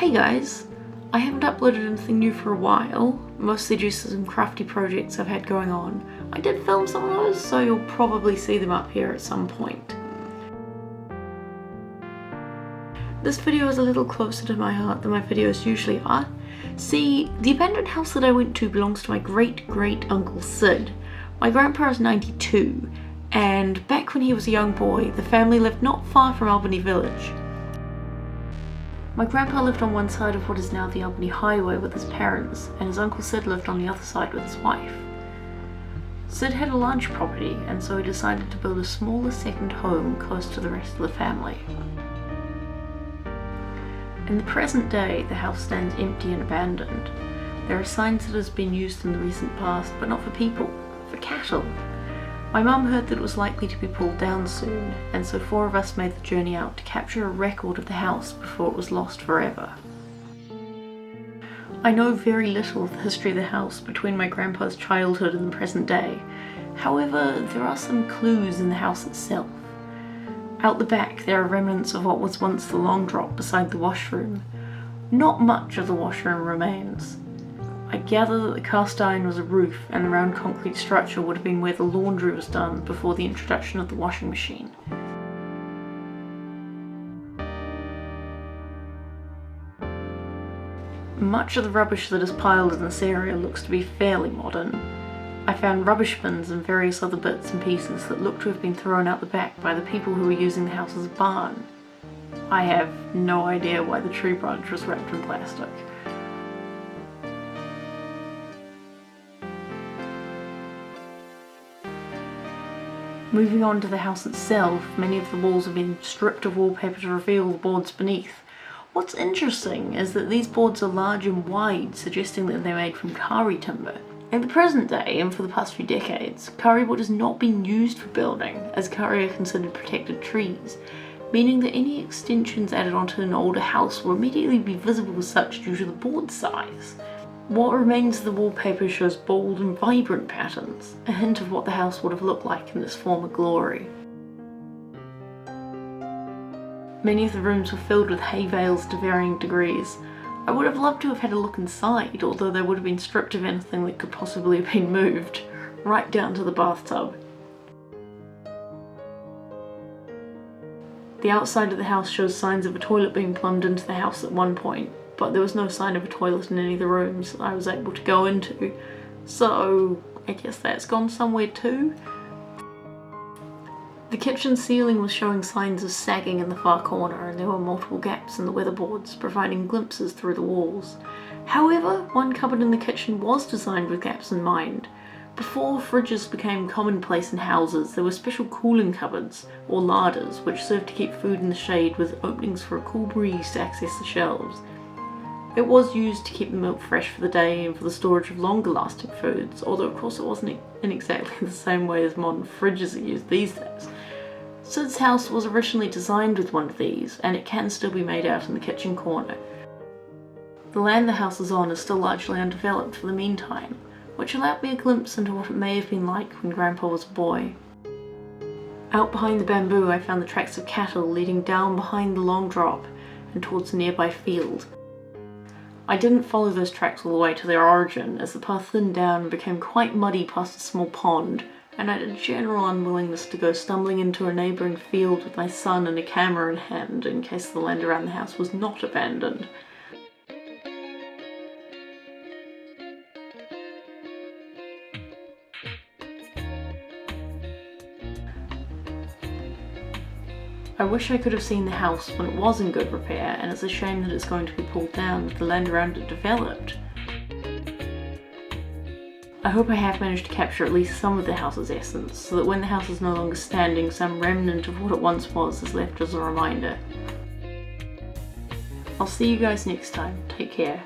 Hey guys, I haven't uploaded anything new for a while, mostly due to some crafty projects I've had going on. I did film some of those, so you'll probably see them up here at some point. This video is a little closer to my heart than my videos usually are. See, the abandoned house that I went to belongs to my great-great-uncle Sid. My grandpa is 92, and back when he was a young boy, the family lived not far from Albany Village. My grandpa lived on one side of what is now the Albany Highway with his parents, and his uncle Sid lived on the other side with his wife. Sid had a large property, and so he decided to build a smaller second home close to the rest of the family. In the present day, the house stands empty and abandoned. There are signs that it has been used in the recent past, but not for people, for cattle. My mum heard that it was likely to be pulled down soon, and so 4 of us made the journey out to capture a record of the house before it was lost forever. I know very little of the history of the house between my grandpa's childhood and the present day. However, there are some clues in the house itself. Out the back there are remnants of what was once the long drop beside the washroom. Not much of the washroom remains. I gather that the cast iron was a roof and the round concrete structure would have been where the laundry was done before the introduction of the washing machine. Much of the rubbish that is piled in this area looks to be fairly modern. I found rubbish bins and various other bits and pieces that look to have been thrown out the back by the people who were using the house as a barn. I have no idea why the tree branch was wrapped in plastic. Moving on to the house itself, many of the walls have been stripped of wallpaper to reveal the boards beneath. What's interesting is that these boards are large and wide, suggesting that they're made from kari timber. In the present day, and for the past few decades, kari wood has not been used for building, as kari are considered protected trees, meaning that any extensions added onto an older house will immediately be visible as such due to the board size. What remains of the wallpaper shows bold and vibrant patterns, a hint of what the house would have looked like in its former glory. Many of the rooms were filled with hay bales to varying degrees. I would have loved to have had a look inside, although they would have been stripped of anything that could possibly have been moved, right down to the bathtub. The outside of the house shows signs of a toilet being plumbed into the house at one point, but there was no sign of a toilet in any of the rooms I was able to go into, so I guess that's gone somewhere too. The kitchen ceiling was showing signs of sagging in the far corner, and there were multiple gaps in the weatherboards, providing glimpses through the walls. However, one cupboard in the kitchen was designed with gaps in mind. Before fridges became commonplace in houses, there were special cooling cupboards, or larders, which served to keep food in the shade with openings for a cool breeze to access the shelves. It was used to keep the milk fresh for the day and for the storage of longer lasting foods, although of course it wasn't in exactly the same way as modern fridges are used these days. Sid's house was originally designed with one of these, and it can still be made out in the kitchen corner. The land the house is on is still largely undeveloped for the meantime, which allowed me a glimpse into what it may have been like when Grandpa was a boy. Out behind the bamboo I found the tracks of cattle leading down behind the long drop and towards a nearby field. I didn't follow those tracks all the way to their origin, as the path thinned down and became quite muddy past a small pond, and I had a general unwillingness to go stumbling into a neighbouring field with my son and a camera in hand in case the land around the house was not abandoned. I wish I could have seen the house when it was in good repair, and it's a shame that it's going to be pulled down with the land around it developed. I hope I have managed to capture at least some of the house's essence, so that when the house is no longer standing, some remnant of what it once was is left as a reminder. I'll see you guys next time. Take care.